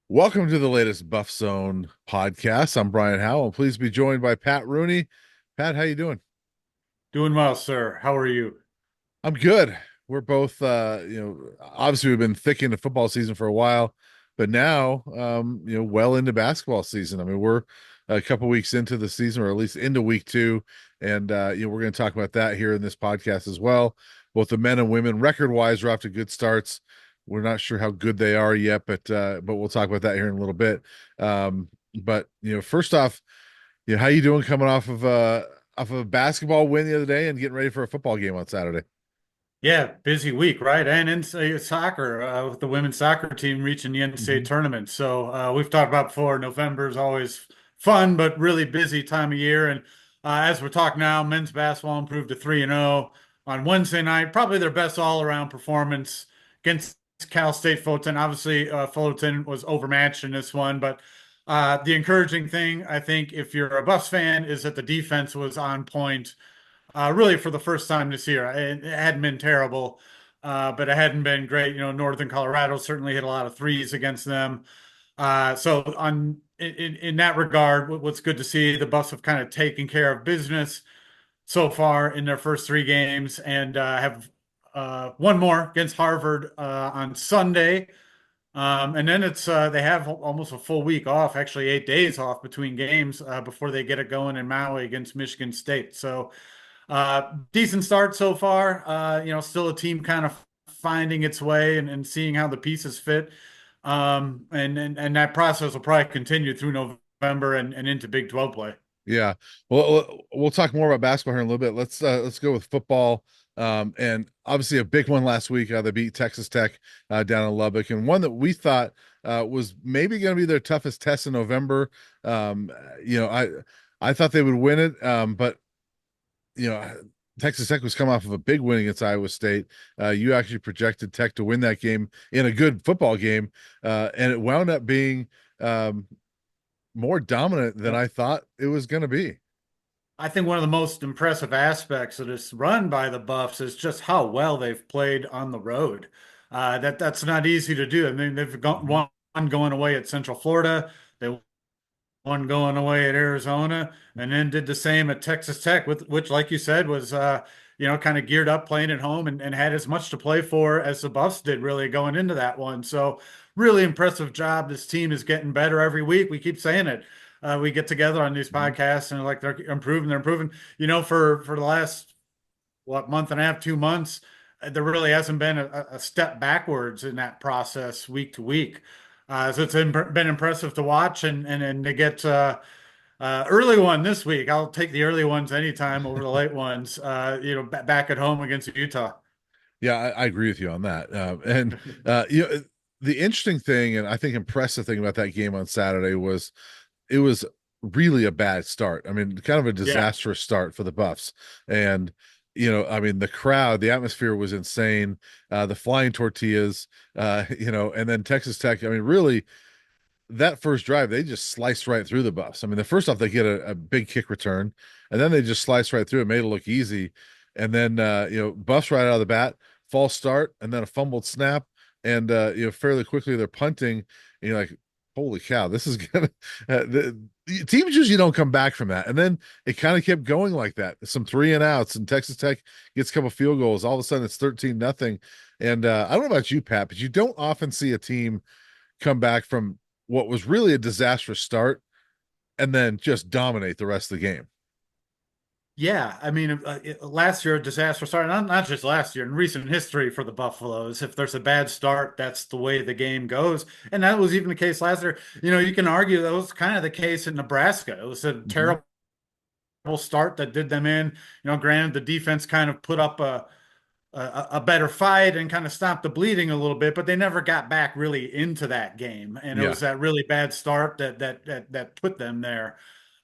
Welcome to the latest BuffZone podcast. I'm Brian Howell. Please be joined by Pat Rooney. Pat, how you doing? Doing well, sir. How are you? I'm good. We're both, obviously we've been thick into football season for a while, but now, well into basketball season. I mean, we're a couple weeks into the season, or at least into week two, and we're going to talk about that here in this podcast as well. Both the men and women, record-wise, are off to good starts. We're not sure how good they are yet, but we'll talk about that here in a little bit. But first off, how you doing coming off of a basketball win the other day and getting ready for a football game on Saturday? Yeah, busy week, right? And in soccer, with the women's soccer team reaching the NCAA Mhm. tournament. So we've talked about before, November is always fun, but really busy time of year. And as we're talking now, men's basketball improved to 3-0 on Wednesday night. Probably their best all-around performance against Cal State Fulton. Obviously, Fulton was overmatched in this one, but the encouraging thing, I think, if you're a Buffs fan, is that the defense was on point really for the first time this year. It hadn't been terrible, but it hadn't been great. Northern Colorado certainly hit a lot of threes against them. So in that regard, what's good to see, the Buffs have kind of taken care of business so far in their first three games and have one more against Harvard on Sunday. And then it's they have almost a full week off, actually 8 days off between games before they get it going in Maui against Michigan State. So decent start so far. Still a team kind of finding its way and seeing how the pieces fit. And that process will probably continue through November and into Big 12 play. Yeah. Well, we'll talk more about basketball here in a little bit. Let's go with football. And obviously a big one last week. They beat Texas Tech down in Lubbock, and one that we thought was maybe going to be their toughest test in November. Um, you know, I thought they would win it, but you know, Texas Tech was coming off of a big win against Iowa State. You actually projected Tech to win that game in a good football game, and it wound up being more dominant than Yep. I thought it was going to be. I think one of the most impressive aspects of this run by the Buffs is just how well they've played on the road. That's not easy to do. I mean, they've got Mhm. one going away at Central Florida. They one going away at Arizona, and then did the same at Texas Tech, with which, like you said, was kind of geared up playing at home and had as much to play for as the Buffs did really going into that one. So really impressive job. This team is getting better every week. We keep saying it. We get together on these Mhm. podcasts and like they're improving, they're improving. For the last month and a half, 2 months, there really hasn't been a step backwards in that process week to week. So it's been impressive to watch and to get early one this week. I'll take the early ones anytime over the late ones. Back at home against Utah. Yeah, I agree with you on that. And uh, you know, the interesting thing, and I think impressive thing about that game on Saturday was it was really a bad start. I mean, kind of a Yeah. disastrous start for the Buffs. And I mean, the crowd, the atmosphere was insane. The flying tortillas, and then Texas Tech. I mean, really, that first drive, they just sliced right through the Buffs. I mean, the first off, they get a big kick return, and then they just sliced right through it, made it look easy. And then Buffs right out of the bat, false start, and then a fumbled snap, and fairly quickly they're punting, and you're like, holy cow, this is gonna the teams usually don't come back from that. And then it kind of kept going like that. Some three and outs, and Texas Tech gets a couple field goals. All of a sudden it's 13-0. And I don't know about you, Pat, but you don't often see a team come back from what was really a disastrous start and then just dominate the rest of the game. Yeah, I mean, last year a disaster start, not just last year, in recent history for the Buffaloes. If there's a bad start, that's the way the game goes, and that was even the case last year. You can argue that was kind of the case in Nebraska. It was a Mm-hmm. terrible start that did them in. Granted, the defense kind of put up a better fight and kind of stopped the bleeding a little bit, but they never got back really into that game. And it Yeah. was that really bad start that put them there.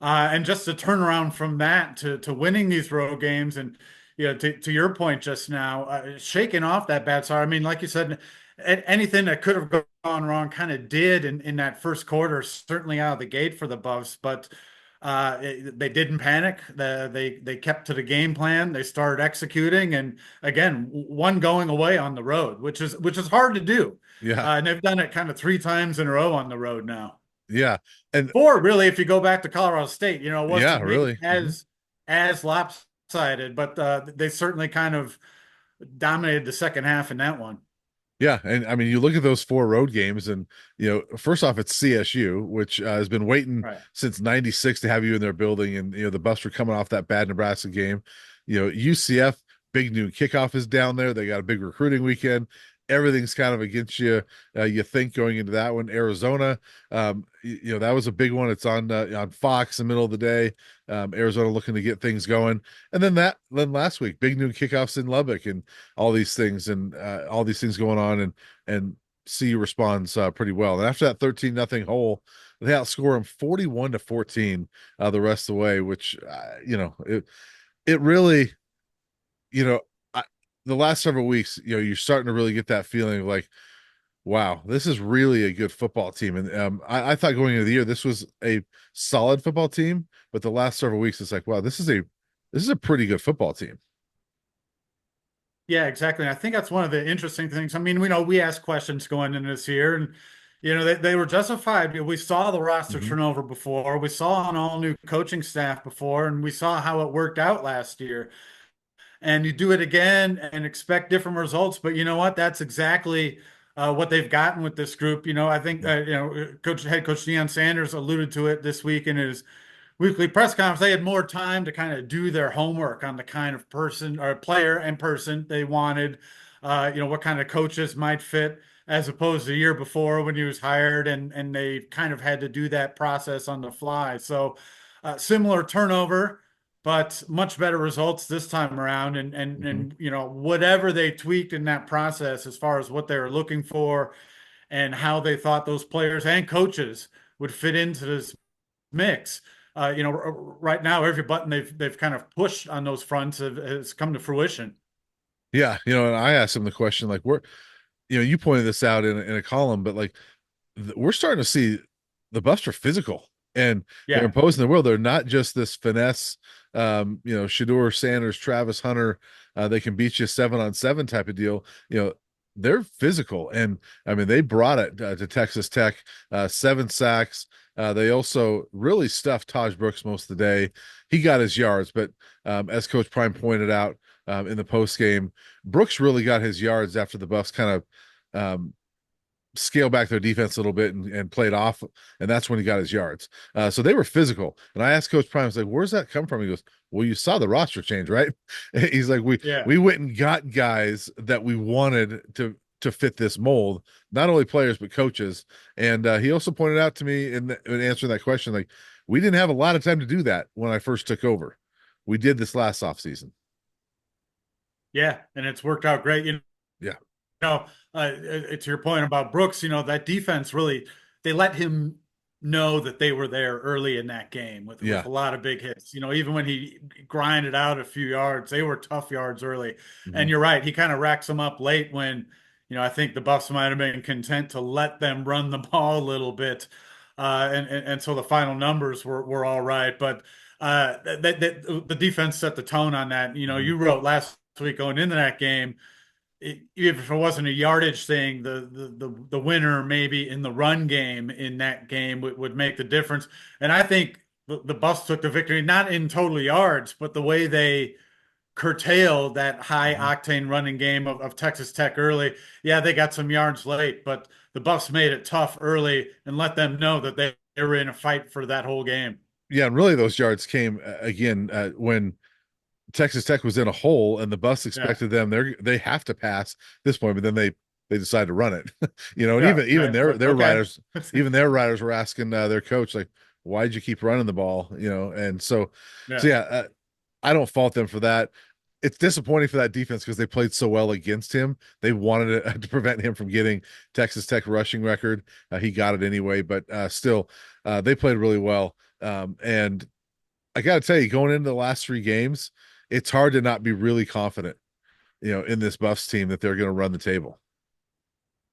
And just to turn around from that to winning these road games and to your point just now, shaking off that bad start. I mean, like you said, anything that could have gone wrong kind of did in that first quarter, certainly out of the gate for the Buffs, but they didn't panic. They kept to the game plan. They started executing, and again, one going away on the road, which is hard to do. Yeah. And they've done it kind of three times in a row on the road now. Yeah. And Four, really, if you go back to Colorado State, it yeah, wasn't maybe really. Mhm. as lopsided, but they certainly kind of dominated the second half in that one. Yeah, and I mean, you look at those four road games, and first off, it's CSU, which has been waiting Right. since '96 to have you in their building, and the Buffs were coming off that bad Nebraska game. UCF big noon kickoff is down there. They got a big recruiting weekend. Everything's kind of against you. You think going into that one, Arizona, that was a big one. It's on Fox in the middle of the day. Arizona looking to get things going, and then last week, big noon kickoffs in Lubbock, and all these things going on, and CU responds pretty well. And after that 13-0 hole, they outscore them 41-14 the rest of the way, which it really, you know, I, the last several weeks, you're starting to really get that feeling of like, wow, this is really a good football team. And I thought going into the year this was a solid football team, but the last several weeks it's like, wow, this is a pretty good football team. Yeah, exactly. And I think that's one of the interesting things. I mean, we asked questions going into this year, and they were justified. We saw the roster Hmm. turnover before, we saw an all new coaching staff before, and we saw how it worked out last year. And you do it again and expect different results. But you know what? That's exactly what they've gotten with this group. I think head coach Deion Sanders alluded to it this week in his weekly press conference. They had more time to kind of do their homework on the kind of person or player and person they wanted. What kind of coaches might fit, as opposed to the year before when he was hired, and they kind of had to do that process on the fly. So similar turnover, but much better results this time around. Hmm. And whatever they tweaked in that process as far as what they were looking for and how they thought those players and coaches would fit into this mix. Right now, every button they've kind of pushed on those fronts has come to fruition. Yeah, and I asked him the question like, you pointed this out in a column, but like we're starting to see the Buffs are physical and they're Yeah, imposing the world. They're not just this finesse, Shador Sanders, Travis Hunter, they can beat you 7-on-7 type of deal. They're physical, and I mean they brought it to Texas Tech, 7 sacks. They also really stuffed Taj Brooks most of the day. He got his yards, but as Coach Prime pointed out in the post game, Brooks really got his yards after the Buffs kind of scale back their defense a little bit and played off, and that's when he got his yards. So they were physical. And I asked Coach Prime, I was like, "Where's that come from?" He goes, "Well, you saw the roster change, right?" He's like, "We yeah, we went and got guys that we wanted to fit this mold, not only players but coaches." And he also pointed out to me in answering that question, like we didn't have a lot of time to do that when I first took over. We did this last offseason. yeah, and it's worked out great. Yeah. know, to your point about Brooks, that defense really they let him know that they were there early in that game with Yeah. a lot of big hits. Even when he grinded out a few yards, they were tough yards early. Hmm. And you're right, he kind of racks them up late when, I think the Buffs might have been content to let them run the ball a little bit. And so the final numbers were all right. But the defense set the tone on that. Hmm. You wrote last week going into that game, if it wasn't a yardage thing, the winner maybe in the run game in that game would make the difference. And I think the Buffs took the victory not in total yards, but the way they curtailed that high Hmm. octane running game of Texas Tech early. Yeah, they got some yards late, but the Buffs made it tough early and let them know that they were in a fight for that whole game. Yeah, and really those yards came again when Texas Tech was in a hole, and the bus Yeah, expected them. They have to pass this point, but then they decide to run it. And yeah, even right. their Okay. riders, even their riders were asking their coach like, "Why'd you keep running the ball?" And so Yeah. yeah, I don't fault them for that. It's disappointing for that defense because they played so well against him. They wanted to prevent him from getting Texas Tech rushing record. He got it anyway, but still, they played really well. And I got to tell you, going into the last 3 games, it's hard to not be really confident, in this Buffs team that they're going to run the table.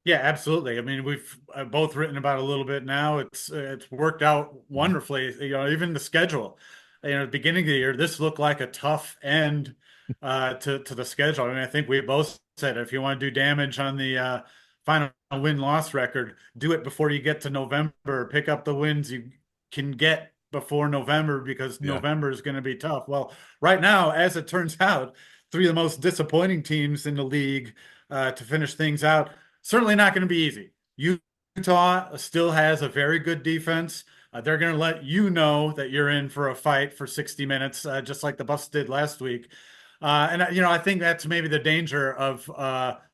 Yeah, absolutely. I mean, we've both written about it a little bit now. It's worked out Mhm. wonderfully. Even the schedule. At the beginning of the year, this looked like a tough end to the schedule. I mean, I think we both said if you want to do damage on the final win-loss record, do it before you get to November. Pick up the wins you can get before November because Yeah. November is going to be tough. Well, right now, as it turns out, three of the most disappointing teams in the league to finish things out. Certainly not going to be easy. Utah still has a very good defense. They're going to let you know that you're in for a fight for 60 minutes, just like the Buffs did last week. I think that's maybe the danger of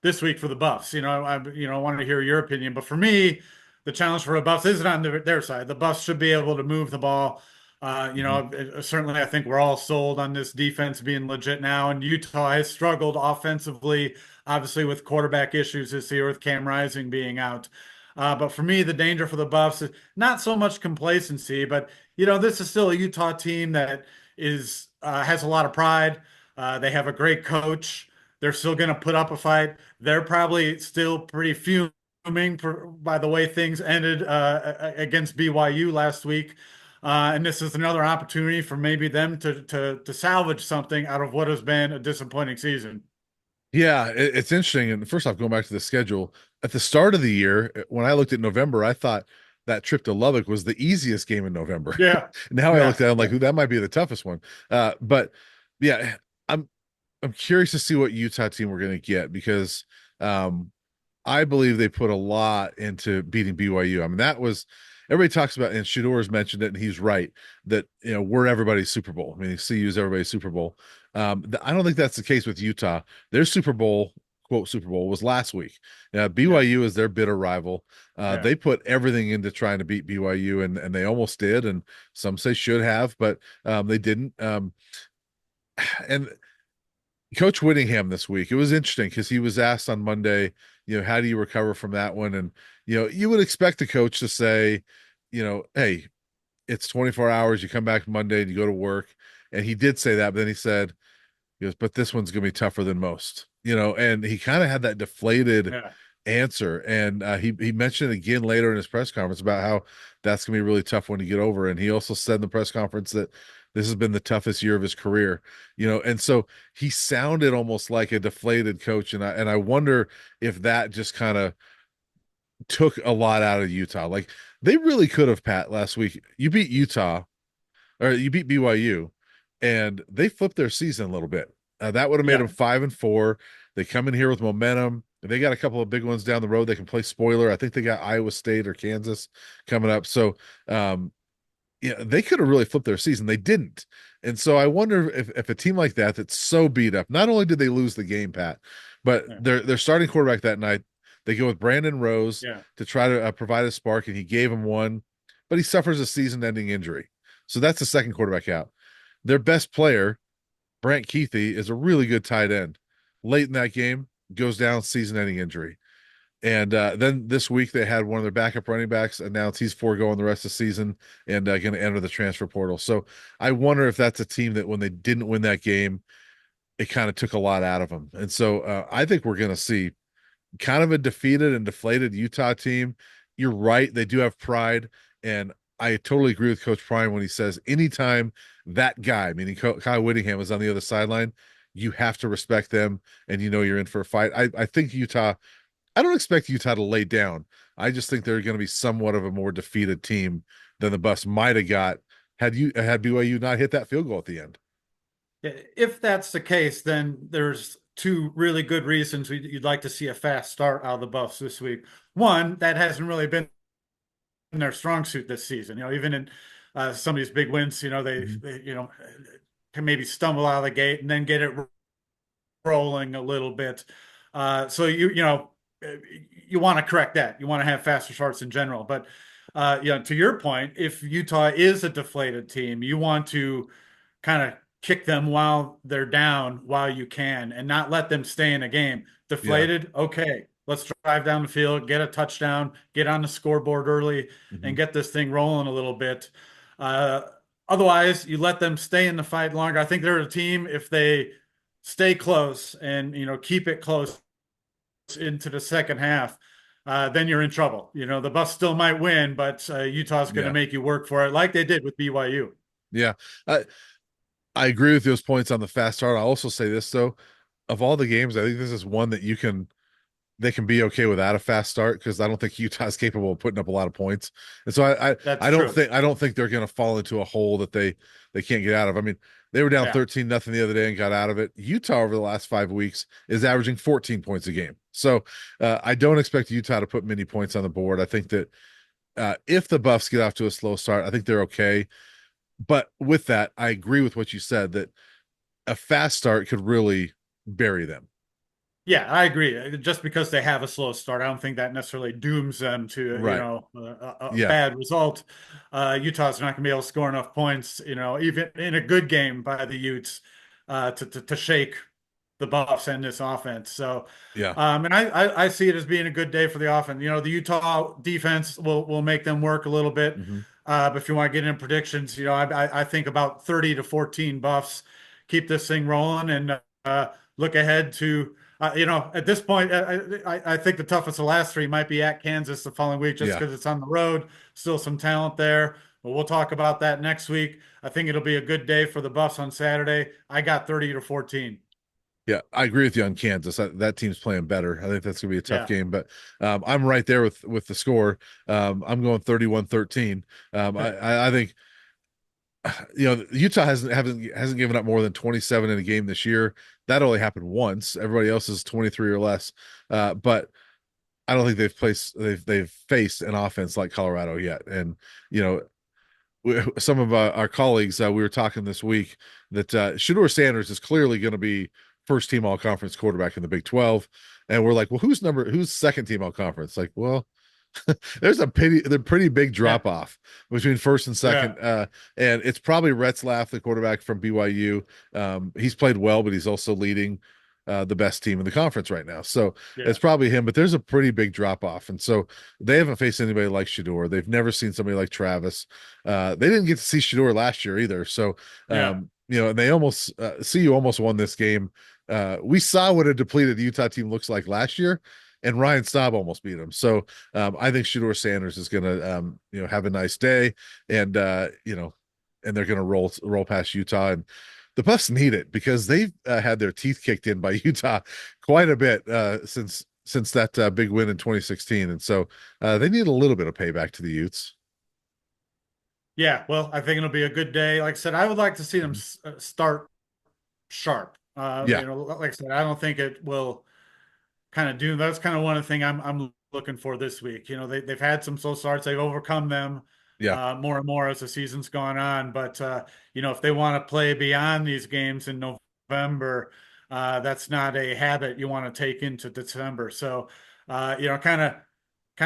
this week for the Buffs. I wanted to hear your opinion, but for me, the challenge for the Buffs isn't on their side. The Buffs should be able to move the ball. Mhm. Certainly, I think we're all sold on this defense being legit now, and Utah has struggled offensively, obviously with quarterback issues this year with Cam Rising being out. But for me, the danger for the Buffs is not so much complacency, but this is still a Utah team that is has a lot of pride. They have a great coach. They're still going to put up a fight. They're probably still pretty fuming by the way things ended against BYU last week. And this is another opportunity for maybe them to salvage something out of what has been a disappointing season. Yeah, it's interesting. And first off, going back to the schedule, at the start of the year, when I looked at November, I thought that trip to Lubbock was the easiest game in November. Yeah, Now I looked yeah, at it, I'm like, yeah, ooh, that might be the toughest one. But yeah, I'm I'm curious to see what Utah team we're going to get because um, I believe they put a lot into beating BYU. I mean, that was everybody talks about, and Shador's mentioned it, and he's right that we're everybody's Super Bowl. I mean, CU is everybody's Super Bowl. I don't think that's the case with Utah. Their Super Bowl, quote Super Bowl, was last week. yeah, BYU is their bitter rival. yeah. They put everything into trying to beat BYU, and they almost did, and some say should have, but they didn't. And Coach Whittingham this week, it was interesting because he was asked on Monday, how do you recover from that one? And, you would expect the coach to say, hey, it's 24 hours. You come back Monday and you go to work. And he did say that, but then he goes, but this one's going to be tougher than most, and he kind of had that deflated Yeah. answer. And he mentioned it again later in his press conference about how that's going to be a really tough one to get over. And he also said in the press conference that this has been the toughest year of his career, and so he sounded almost like a deflated coach. And I wonder if that just kind of took a lot out of Utah. Like they really could have, Pat, last week. You beat Utah or you beat BYU, and they flipped their season a little bit. That would have made them Yeah. 5-4. They come in here with momentum. They got a couple of big ones down the road. They can play spoiler. I think they got Iowa State or Kansas coming up. So, yeah, they could have really flipped their season. They didn't. And so I wonder if a team like that that's so beat up, not only did they lose the game, Pat, but Yeah. their starting quarterback that night, they go with Brandon Rose Yeah. to try to provide a spark, and he gave him one, but he suffers a season-ending injury. So that's the second quarterback out. Their best player, Brant Keithy, is a really good tight end. Late in that game, goes down, season-ending injury. And then this week they had one of their backup running backs announce he's foregoing the rest of the season and going to enter the transfer portal. So I wonder if that's a team that when they didn't win that game, it kind of took a lot out of them. And so I think we're going to see kind of a defeated and deflated Utah team. You're right. They do have pride. And I totally agree with Coach Prime when he says anytime that guy, meaning Kyle Whittingham, is on the other sideline, you have to respect them and you're in for a fight. I think Utah, I don't expect Utah to lay down. I just think they're going to be somewhat of a more defeated team than the Buffs might have got had BYU not hit that field goal at the end. If that's the case, then there's two really good reasons you'd like to see a fast start out of the Buffs this week. One, that hasn't really been their strong suit this season. Even in some of these big wins, Mhm. they can maybe stumble out of the gate and then get it rolling a little bit. So you want to correct that. You want to have faster starts in general. But to your point, if Utah is a deflated team, you want to kind of kick them while they're down while you can and not let them stay in a game. Yeah. Deflated, okay, let's drive down the field, get a touchdown, get on the scoreboard early, Mhm. and get this thing rolling a little bit. Uh, Otherwise, you let them stay in the fight longer. I think they're a team if they stay close and keep it close into the second half. Then you're in trouble. The Buffs still might win, but Utah's going to Yeah. make you work for it, like they did with BYU. Yeah. I agree with those points on the fast start. I'll also say this though, of all the games, I think this is one that you can they can be okay without a fast start because I don't think Utah's capable of putting up a lot of points. And so That's true. I don't think they're going to fall into a hole that they can't get out of. I mean, they were down Yeah. 13-0 the other day and got out of it. Utah over the last 5 weeks is averaging 14 points a game. So I don't expect Utah to put many points on the board. I think that if the Buffs get off to a slow start, I think they're okay. But with that, I agree with what you said that a fast start could really bury them. Yeah, I agree. Just because they have a slow start, I don't think that necessarily dooms them to, Right. a Yeah. bad result. Utah's not going to be able to score enough points, even in a good game by the Utes, to shake the Buffs and this offense. So, Yeah. and I see it as being a good day for the offense. The Utah defense will make them work a little bit. Hmm. But if you want to get in predictions, I think about 30 to 14 Buffs keep this thing rolling and look ahead to. At this point, I think the toughest of the last three might be at Kansas the following week, just Yeah. because it's on the road. Still some talent there, but we'll talk about that next week. I think it'll be a good day for the Buffs on Saturday. I got 30 to 14. Yeah, I agree with you on Kansas. That team's playing better. I think that's going to be a tough Yeah. game, but I'm right there with the score. I'm going 31-13. I think Utah hasn't given up more than 27 in a game this year. That only happened once. Everybody else is 23 or less. But I don't think they've faced an offense like Colorado yet. And you know, some of our colleagues, we were talking this week that Shedeur Sanders is clearly going to be first team all conference quarterback in the Big 12. And we're like, well, who's second team all conference? Like, well, there's the pretty big Yeah. drop off between first and second, Yeah. and it's probably Retzlaff, the quarterback from BYU. He's played well, but he's also leading the best team in the conference right now. So Yeah. it's probably him. But there's a pretty big drop off, and so they haven't faced anybody like Shador. They've never seen somebody like Travis. They didn't get to see Shador last year either. So Yeah. and they almost CU almost won this game. We saw what a depleted Utah team looks like last year, and Ryan Staub almost beat him. So I think Shedeur Sanders is going to have a nice day, and and they're going to roll past Utah, and the Buffs need it because they've had their teeth kicked in by Utah quite a bit since that big win in 2016, and so they need a little bit of payback to the Utes. Yeah. Well, I think it'll be a good day. Like I said, I would like to see them Mhm. start sharp. Yeah, Like I said, I don't think it will kind of do. That's kind of one of the things I'm looking for this week. They've had some slow starts. They've overcome them yeah, more and more as the season's gone on. But if they want to play beyond these games in November, that's not a habit you want to take into December. So, kind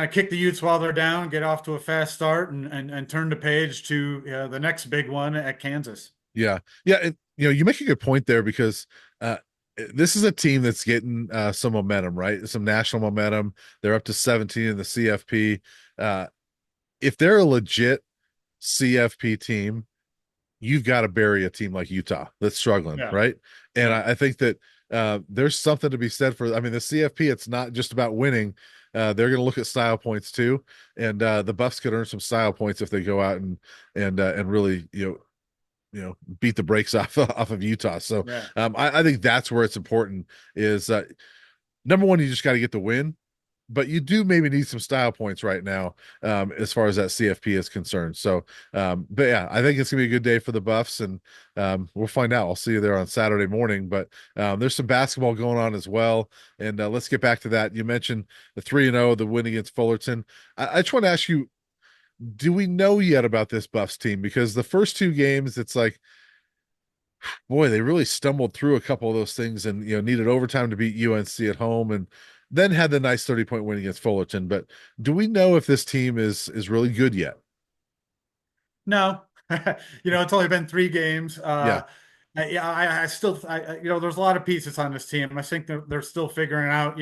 of kick the Utes while they're down, get off to a fast start, and turn the page to the next big one at Kansas. yeah, yeah. And you make a good point there because uh, this is a team that's getting some momentum, right? Some national momentum. They're up to 17 in the CFP. Uh, if they're a legit CFP team, you've got to bury a team like Utah that's struggling, Yeah, right? And yeah, I think that there's something to be said for. I mean, the CFP, it's not just about winning. They're going to look at style points too, and the Buffs could earn some style points if they go out and really beat the brakes off of Utah. So yeah. I think that's where it's important. Is number one, you just got to get the win, but you do maybe need some style points right now as far as that CFP is concerned. So, but yeah, I think it's gonna be a good day for the Buffs, and we'll find out. I'll see you there on Saturday morning. But there's some basketball going on as well, and let's get back to that. You mentioned the 3-0, the win against Fullerton. I just want to ask you, do we know yet about this Buffs team? Because the first two games, it's like, boy, they really stumbled through a couple of those things and needed overtime to beat UNC at home and then had the nice 30-point win against Fullerton. But do we know if this team is really good yet? No, it's only been three games. Yeah. Yeah, I still, there's a lot of pieces on this team. I think they're still figuring it out.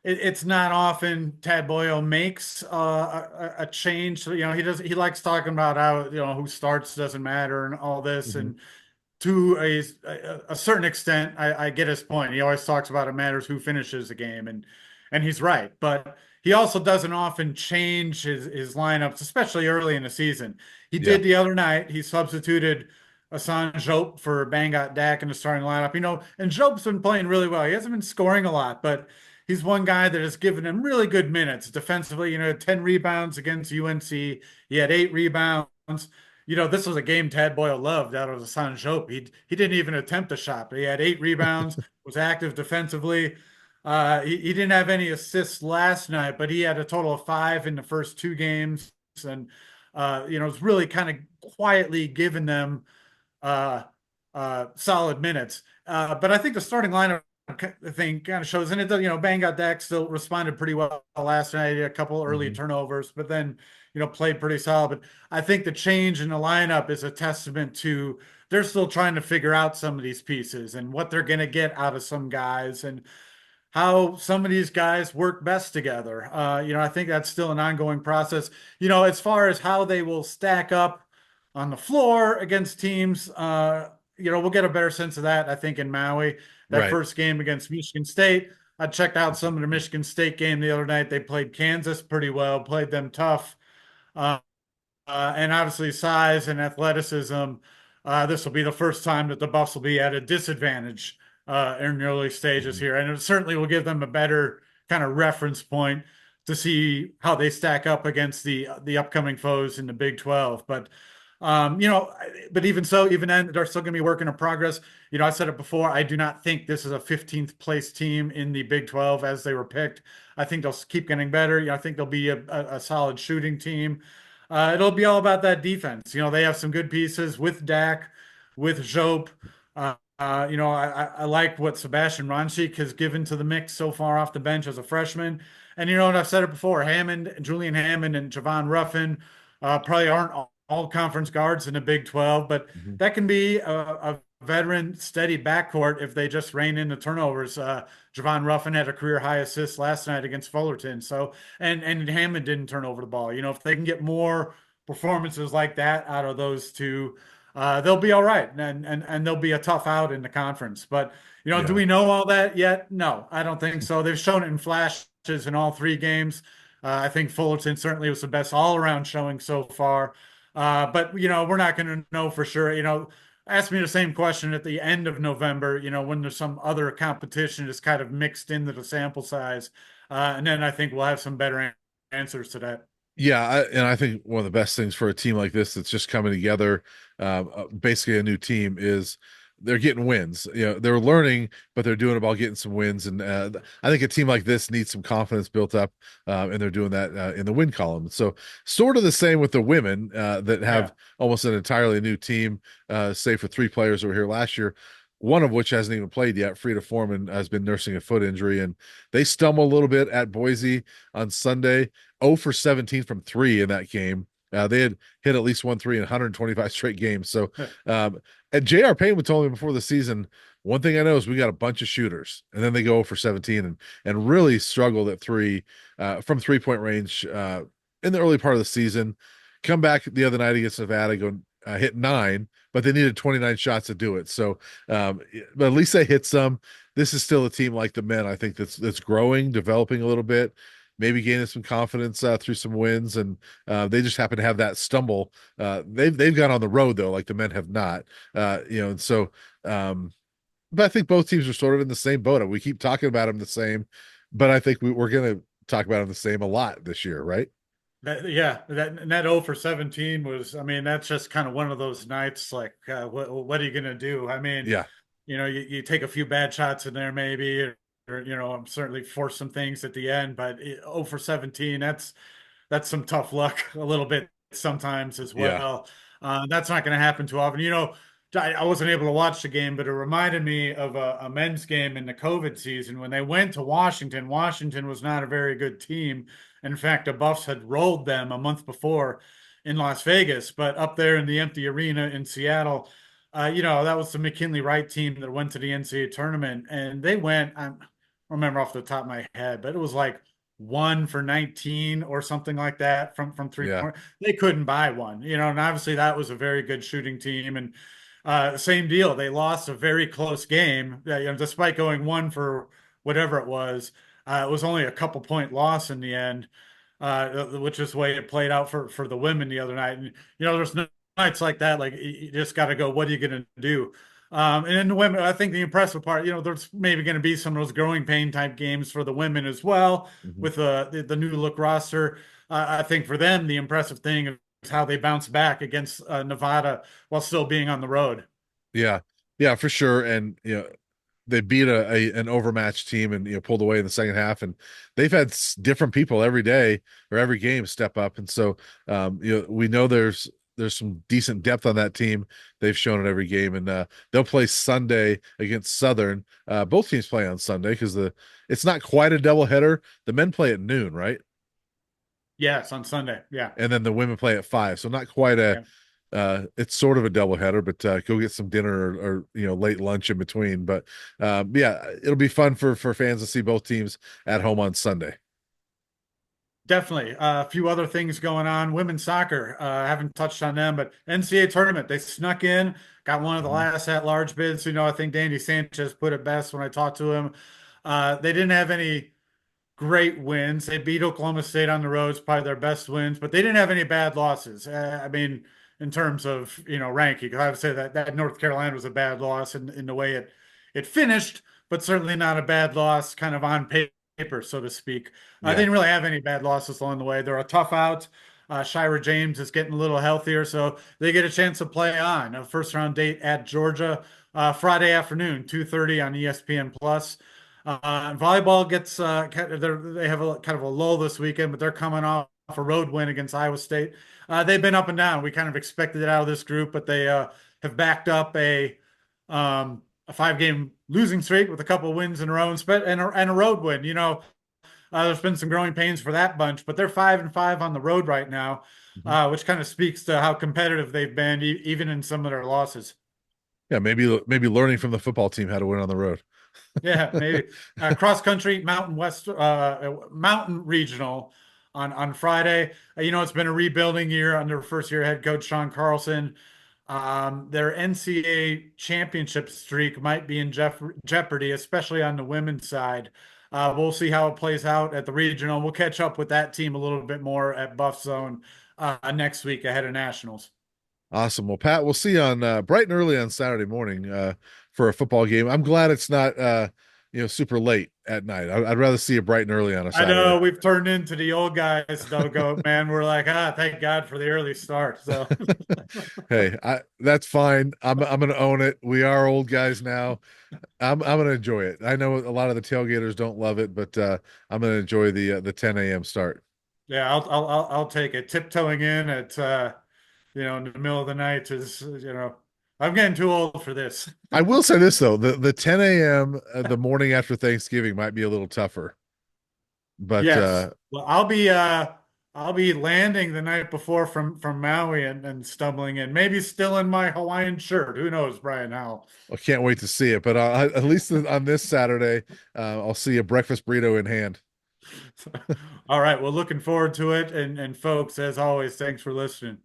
It's not often Tad Boyle makes a change. So, he likes talking about how, who starts doesn't matter and all this. Hmm. And to a certain extent, I get his point. He always talks about it matters who finishes the game, and he's right. But he also doesn't often change his lineups, especially early in the season. He Yeah. did the other night. He substituted Asan Jope for Bangot Dak in the starting lineup. And Jope's been playing really well. He hasn't been scoring a lot, but he's one guy that has given him really good minutes defensively. 10 rebounds against UNC. He had 8 rebounds. This was a game Tad Boyle loved out of the San Jope. He didn't even attempt a shot, but he had 8 rebounds, was active defensively. He didn't have any assists last night, but he had a total of 5 in the first 2 games. And, it's really kind of quietly given them uh, solid minutes. But I think the starting lineup thing kind of shows, and Bang Deck still responded pretty well last night. A couple early Mhm. turnovers, but then played pretty solid. But I think the change in the lineup is a testament to they're still trying to figure out some of these pieces and what they're going to get out of some guys and how some of these guys work best together. I think that's still an ongoing process. As far as how they will stack up on the floor against teams, we'll get a better sense of that, I think, in Maui. That Right. first game against Michigan State, I checked out some of the Michigan State game the other night. They played Kansas pretty well, played them tough. Uh, and obviously size and athleticism. This will be the first time that the Buffs will be at a disadvantage in the early stages Mhm. here, and it certainly will give them a better kind of reference point to see how they stack up against the upcoming foes in the Big 12. Um, you know, but even so, even then, they're still going to be working in progress. I said it before. I do not think this is a 15th place team in the Big 12 as they were picked. I think they'll keep getting better. I think they'll be a solid shooting team. It'll be all about that defense. They have some good pieces with Dak, with Jope. I like what Sebastian Ronchik has given to the mix so far off the bench as a freshman. And what I've said it before, Julian Hammond, and Javon Ruffin probably aren't all conference guards in the Big 12, but Mhm. that can be a veteran steady backcourt if they just rein in the turnovers. Javon Ruffin had a career high assist last night against Fullerton. So and Hammond didn't turn over the ball. If they can get more performances like that out of those two, they'll be all right, and they'll be a tough out in the conference. But do Yeah. we know all that yet? No, I don't think so. They've shown it in flashes in all 3 games. I think Fullerton certainly was the best all-around showing so far. But we're not going to know for sure. Ask me the same question at the end of November, when there's some other competition that's kind of mixed into the sample size. And then I think we'll have some better answers to that. Yeah, and I think one of the best things for a team like this that's just coming together, basically a new team, is they're getting wins. They're learning, but they're doing it while getting some wins. And I think a team like this needs some confidence built up, and they're doing that in the win column. So, sort of the same with the women that have Yeah. almost an entirely new team, save for 3 players over here last year. One of which hasn't even played yet. Frida Foreman has been nursing a foot injury, and they stumble a little bit at Boise on Sunday. 0 for 17 from three in that game. They had hit at least one three in 125 straight games. So, and J.R. Payne told me before the season, one thing I know is we got a bunch of shooters, and then they go 0 for 17 and really struggled at three from 3 point range in the early part of the season. Come back the other night against Nevada, go hit 9, but they needed 29 shots to do it. So, but at least they hit some. This is still a team like the men. I think that's growing, developing a little bit, maybe gaining some confidence through some wins, and they just happen to have that stumble. They've gone on the road though, like the men have not. And so, but I think both teams are sort of in the same boat. We keep talking about them the same, but I think we're going to talk about them the same a lot this year, right? Yeah, that 0 for 17 was, I mean, that's just kind of one of those nights like, what are you going to do? I mean, Yeah, you take a few bad shots in there maybe, or certainly force some things at the end, but 0 for 17, that's some tough luck a little bit sometimes as yeah, well. That's not going to happen too often. I wasn't able to watch the game, but it reminded me of a men's game in the COVID season when they went to Washington. Washington was not a very good team. In fact, the Buffs had rolled them a month before in Las Vegas, but up there in the empty arena in Seattle, that was the McKinley Wright team that went to the NCAA tournament, and they went. I don't remember off the top of my head, but it was like 1 for 19 or something like that from three yeah, point. They couldn't buy one, and obviously that was a very good shooting team. And same deal. They lost a very close game, despite going 1 for whatever it was only a couple point loss in the end, which is the way it played out for the women the other night. And there's nights like that, like you just got to go. What are you going to do? And then the women, I think the impressive part, there's maybe going to be some of those growing pain type games for the women as well Mhm. with the new look roster. I think for them, the impressive thing is how they bounce back against Nevada while still being on the road. Yeah, yeah, for sure. And they beat an overmatched team and pulled away in the second half, and they've had different people every day or every game step up, and so we know there's some decent depth on that team. They've shown it every game, and they'll play Sunday against Southern. Both teams play on Sunday because the it's not quite a doubleheader. The men play at noon, right? Yes, on Sunday. Yeah. And then the women play at 5, so not quite a Yeah. it's sort of a doubleheader, but go get some dinner or late lunch in between. But yeah, it'll be fun for fans to see both teams at home on Sunday. Definitely. A few other things going on. Women's soccer, I haven't touched on them, but NCAA tournament, they snuck in, got one of the Mhm. last at-large bids. I think Danny Sanchez put it best when I talked to him. They didn't have any great wins. They beat Oklahoma State on the road. It's probably their best wins, but they didn't have any bad losses. I mean, in terms of, ranking, I would say that North Carolina was a bad loss in the way it finished, but certainly not a bad loss kind of on paper, so to speak. They Yeah. didn't really have any bad losses along the way. They're a tough out. Shira James is getting a little healthier, so they get a chance to play on a first round date at Georgia Friday afternoon, 2:30 on ESPN Plus. Volleyball gets they have a kind of a lull this weekend, but they're coming off a road win against Iowa State. They've been up and down. We kind of expected it out of this group, but they have backed up a 5 game losing streak with a couple of wins in a row and a road win. There's been some growing pains for that bunch, but they're 5-5 on the road right now, Mhm. which kind of speaks to how competitive they've been, even in some of their losses. Yeah, maybe learning from the football team how to win on the road. Yeah, maybe cross country Mountain Regional on Friday. It's been a rebuilding year under first year head coach Sean Carlson. Their NCAA championship streak might be in jeopardy, especially on the women's side. We'll see how it plays out at the regional. We'll catch up with that team a little bit more at BuffZone next week ahead of nationals. Awesome. Well, Pat, we'll see you on bright and early on Saturday morning for a football game. I'm glad it's not super late at night. I'd rather see you bright and early on a I Saturday. know we've turned into the old guys, though, go man. We're like, thank God for the early start. So, Hey, that's fine. I'm gonna own it. We are old guys now. I'm gonna enjoy it. I know a lot of the tailgaters don't love it, but I'm gonna enjoy the 10 a.m. start. yeah, I'll take it. Tiptoeing in at in the middle of the night is I'm getting too old for this. I will say this though, the 10 a.m. The morning after Thanksgiving might be a little tougher, but Yes. Well, I'll be landing the night before from Maui and stumbling in. Maybe still in my Hawaiian shirt. Who knows, Brian Howell. I can't wait to see it. But at least on this Saturday, I'll see a breakfast burrito in hand. All right. Well, looking forward to it. And folks, as always, thanks for listening.